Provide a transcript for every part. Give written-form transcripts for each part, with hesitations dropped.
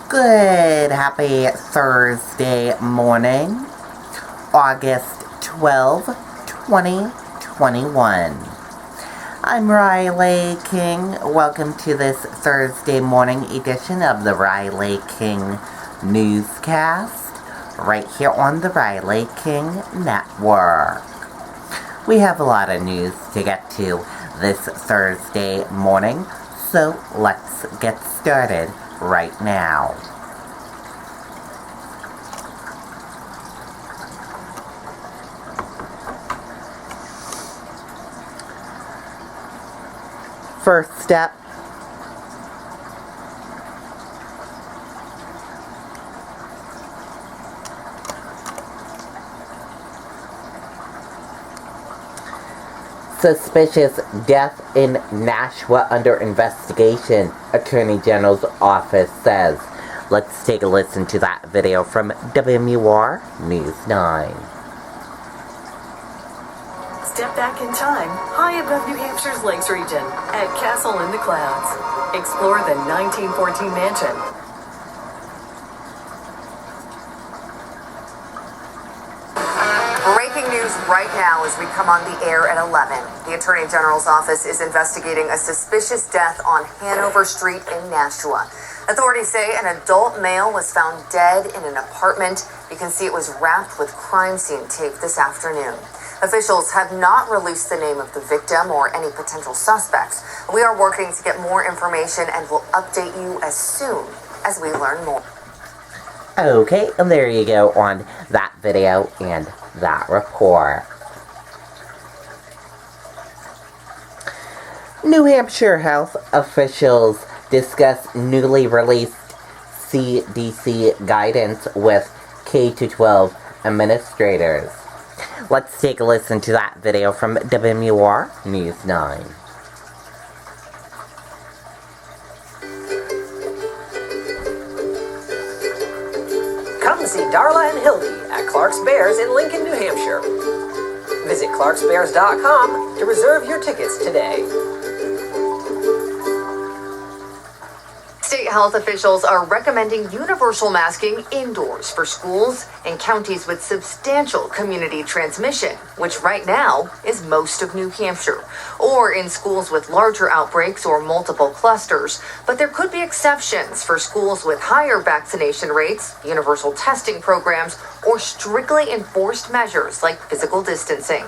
Good, happy Thursday morning, August 12, 2021. I'm Riley King. Welcome to this Thursday morning edition of the Riley King Newscast, right here on the Riley King Network. We have a lot of news to get to this Thursday morning, so let's get started right now. First step, suspicious death in Nashua under investigation, Attorney General's office says. Let's take a listen to that video from WMUR News 9. Step back in time, high above New Hampshire's Lakes region, at Castle in the Clouds. Explore the 1914 mansion. Breaking news right now as we come on the air at 11. The Attorney General's office is investigating a suspicious death on Hanover Street in Nashua. Authorities say an adult male was found dead in an apartment. You can see it was wrapped with crime scene tape this afternoon. Officials have not released the name of the victim or any potential suspects. We are working to get more information and will update you as soon as we learn more. Okay, and there you go on that video and that report. New Hampshire health officials discuss newly released CDC guidance with K-12 administrators. Let's take a listen to that video from WMUR News 9. Come see Darla and Hildy at Clark's Bears in Lincoln, New Hampshire. Visit clarksbears.com to reserve your tickets today. State health officials are recommending universal masking indoors for schools in counties with substantial community transmission, which right now is most of New Hampshire, or in schools with larger outbreaks or multiple clusters. But there could be exceptions for schools with higher vaccination rates, universal testing programs, or strictly enforced measures like physical distancing.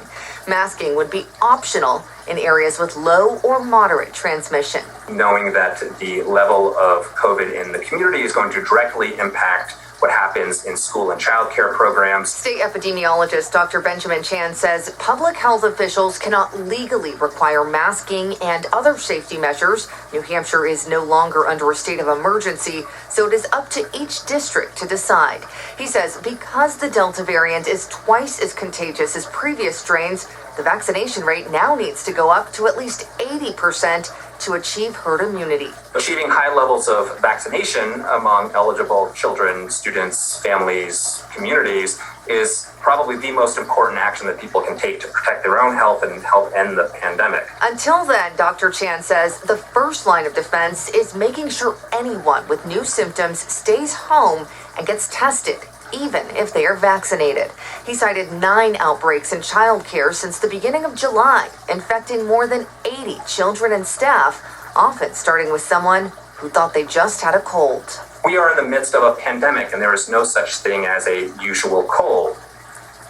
Masking would be optional in areas with low or moderate transmission. Knowing that the level of COVID in the community is going to directly impact what happens in school and child care programs. State epidemiologist Dr. Benjamin Chan says public health officials cannot legally require masking and other safety measures. New Hampshire is no longer under a state of emergency, so it is up to each district to decide. He says because the Delta variant is twice as contagious as previous strains, the vaccination rate now needs to go up to at least 80% to achieve herd immunity. Achieving high levels of vaccination among eligible children, students, families, communities is probably the most important action that people can take to protect their own health and help end the pandemic. Until then, Dr. Chan says the first line of defense is making sure anyone with new symptoms stays home and gets tested, even if they are vaccinated. He cited 9 outbreaks in childcare since the beginning of July, infecting more than 80 children and staff, often starting with someone who thought they just had a cold. We are in the midst of a pandemic, and there is no such thing as a usual cold.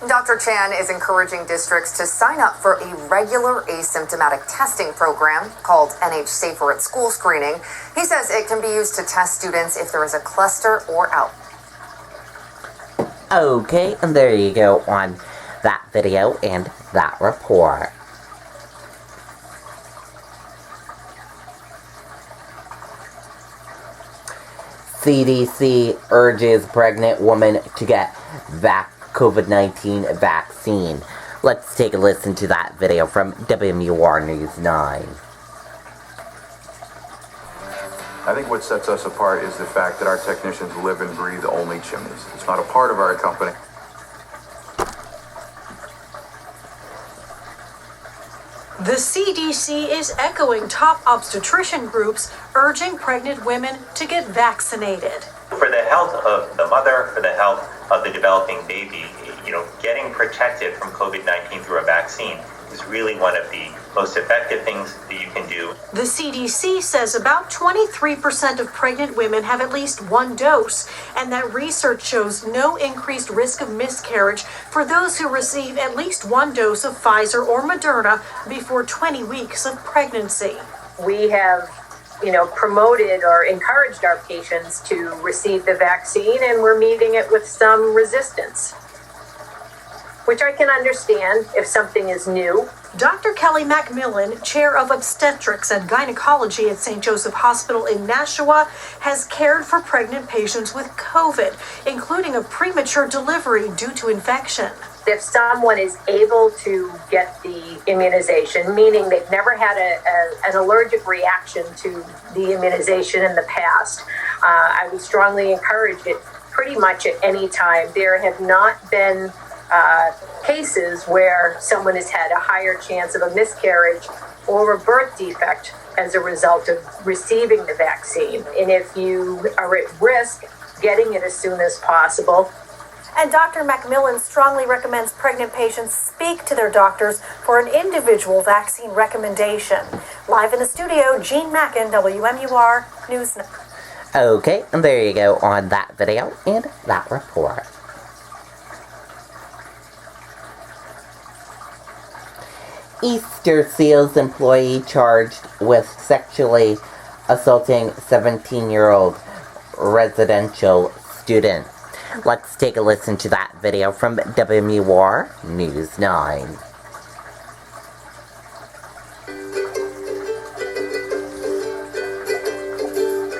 Dr. Chan is encouraging districts to sign up for a regular asymptomatic testing program called NH Safer at School screening. He says it can be used to test students if there is a cluster or outbreak. Okay, and there you go on that video and that report. CDC urges pregnant woman to get COVID-19 vaccine. Let's take a listen to that video from WMUR News 9. I think what sets us apart is the fact that our technicians live and breathe only chimneys. It's not a part of our company. The CDC is echoing top obstetrician groups urging pregnant women to get vaccinated. For the health of the mother, for the health of the developing baby, getting protected from COVID-19 through a vaccine is really one of the most effective things that you can do. The CDC says about 23% of pregnant women have at least one dose, and that research shows no increased risk of miscarriage for those who receive at least one dose of Pfizer or Moderna before 20 weeks of pregnancy. We have promoted or encouraged our patients to receive the vaccine, and we're meeting it with some resistance, which I can understand if something is new. Dr. Kelly Macmillan, chair of obstetrics and gynecology at St. Joseph Hospital in Nashua, has cared for pregnant patients with COVID, including a premature delivery due to infection. If someone is able to get the immunization, meaning they've never had an allergic reaction to the immunization in the past, I would strongly encourage it pretty much at any time. There have not been cases where someone has had a higher chance of a miscarriage or a birth defect as a result of receiving the vaccine. And if you are at risk, getting it as soon as possible. And Dr. Macmillan strongly recommends pregnant patients speak to their doctors for an individual vaccine recommendation. Live in the studio, Jean Mackin, WMUR News. Okay, and there you go on that video and that report. Easter Seals employee charged with sexually assaulting 17-year-old residential student. Let's take a listen to that video from WMUR News 9.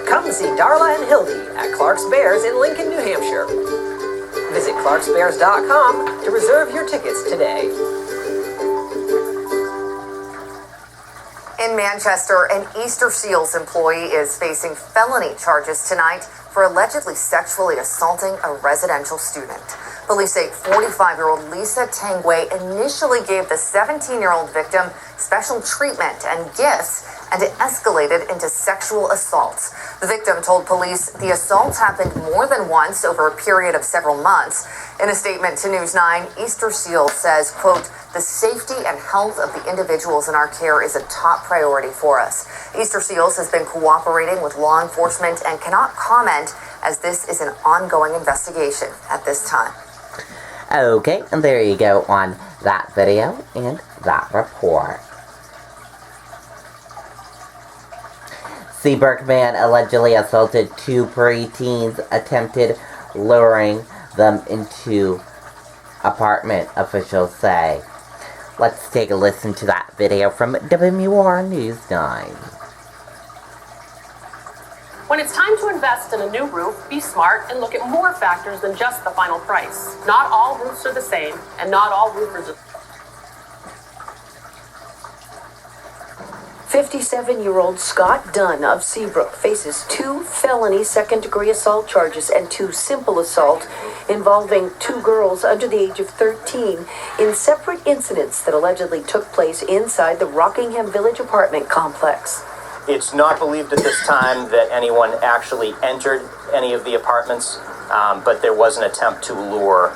Come see Darla and Hildy at Clark's Bears in Lincoln, New Hampshire. Visit clarksbears.com to reserve your tickets today. In Manchester, an Easter Seals employee is facing felony charges tonight for allegedly sexually assaulting a residential student. Police say 45-year-old Lisa Tangway initially gave the 17-year-old victim special treatment and gifts, and it escalated into sexual assault. The victim told police the assault happened more than once over a period of several months. In a statement to News 9, Easter Seals says, quote, "The safety and health of the individuals in our care is a top priority for us. Easter Seals has been cooperating with law enforcement and cannot comment as this is an ongoing investigation at this time." Okay, and there you go on that video and that report. Seabrook man allegedly assaulted two preteens, attempted luring them into apartment, officials say. Let's take a listen to that video from WMUR News 9. When it's time to invest in a new roof, be smart and look at more factors than just the final price. Not all roofs are the same, and not all roofers are. 57-year-old Scott Dunn of Seabrook faces 2 felony second-degree assault charges and 2 simple assault involving 2 girls under the age of 13 in separate incidents that allegedly took place inside the Rockingham Village apartment complex. It's not believed at this time that anyone actually entered any of the apartments, but there was an attempt to lure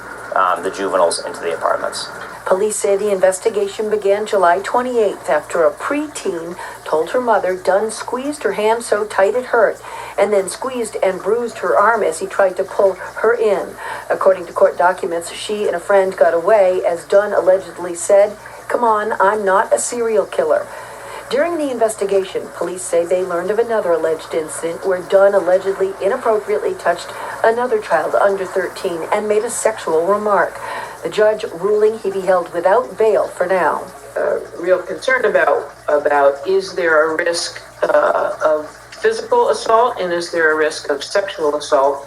the juveniles into the apartments. Police say the investigation began July 28th after a preteen told her mother Dunn squeezed her hand so tight it hurt, and then squeezed and bruised her arm as he tried to pull her in. According to court documents, she and a friend got away as Dunn allegedly said, "Come on, I'm not a serial killer." During the investigation, police say they learned of another alleged incident where Dunn allegedly inappropriately touched another child under 13 and made a sexual remark. The judge ruling he be held without bail for now. Real concern about is there a risk of physical assault and is there a risk of sexual assault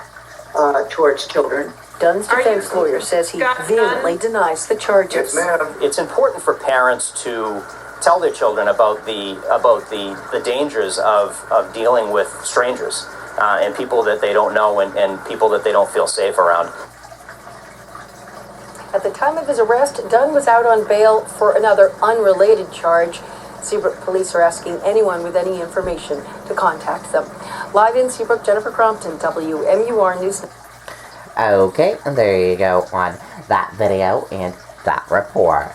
towards children? Dunn's defense lawyer says he vehemently denies the charges. Yes, ma'am. It's important for parents to tell their children about the dangers of dealing with strangers and people that they don't know and people that they don't feel safe around. At the time of his arrest, Dunn was out on bail for another unrelated charge. Seabrook police are asking anyone with any information to contact them. Live in Seabrook, Jennifer Crompton, WMUR News. Okay, and there you go on that video and that report.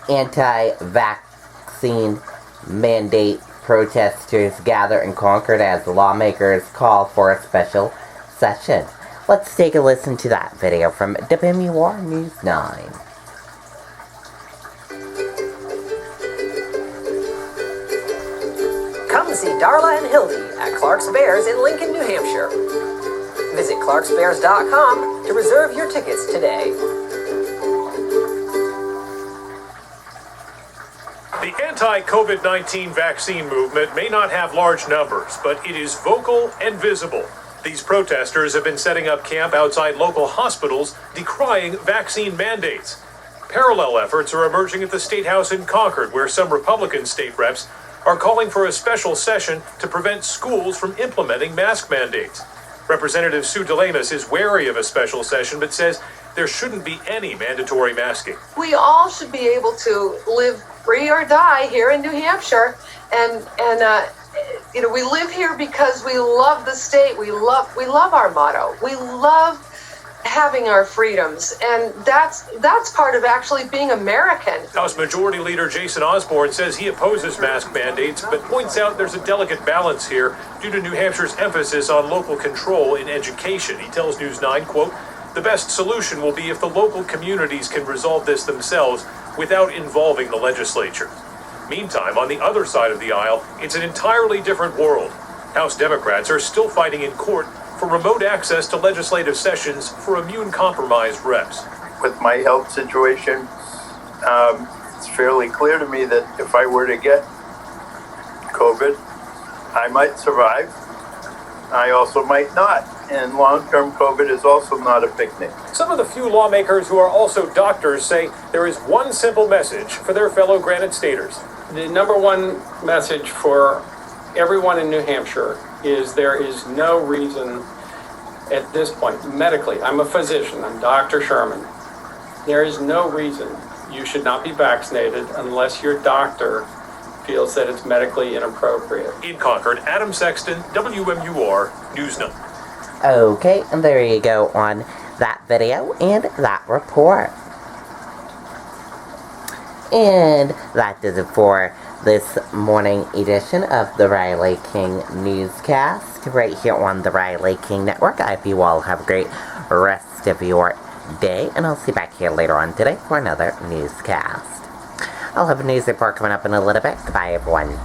Anti-vaccine mandate protesters gather in Concord as lawmakers call for a special session. Let's take a listen to that video from WMUR News 9. Come see Darla and Hildy at Clark's Bears in Lincoln, New Hampshire. Visit clarksbears.com to reserve your tickets today. The anti-COVID-19 vaccine movement may not have large numbers, but it is vocal and visible. These protesters have been setting up camp outside local hospitals, decrying vaccine mandates. Parallel efforts are emerging at the State House in Concord, where some Republican state reps are calling for a special session to prevent schools from implementing mask mandates. Representative Sue DeLamas is wary of a special session, but says there shouldn't be any mandatory masking. We all should be able to live free or die here in New Hampshire, and we live here because we love the state. We love our motto. We love having our freedoms, and that's part of actually being American. House Majority Leader Jason Osborne says he opposes mask mandates, but points out there's a delicate balance here due to New Hampshire's emphasis on local control in education. He tells News 9, quote, "The best solution will be if the local communities can resolve this themselves without involving the legislature." Meantime, on the other side of the aisle, it's an entirely different world. House Democrats are still fighting in court for remote access to legislative sessions for immune-compromised reps. With my health situation, it's fairly clear to me that if I were to get COVID, I might survive. I also might not. And long-term COVID is also not a picnic. Some of the few lawmakers who are also doctors say there is one simple message for their fellow Granite Staters. The number one message for everyone in New Hampshire is there is no reason at this point, medically, I'm a physician, I'm Dr. Sherman, there is no reason you should not be vaccinated unless your doctor feels that it's medically inappropriate. In Concord, Adam Sexton, WMUR News 9. Okay, and there you go on that video and that report. And that does it for this morning edition of the Riley King Newscast right here on the Riley King Network. I hope you all have a great rest of your day, and I'll see you back here later on today for another newscast. I'll have a news report coming up in a little bit. Goodbye, everyone.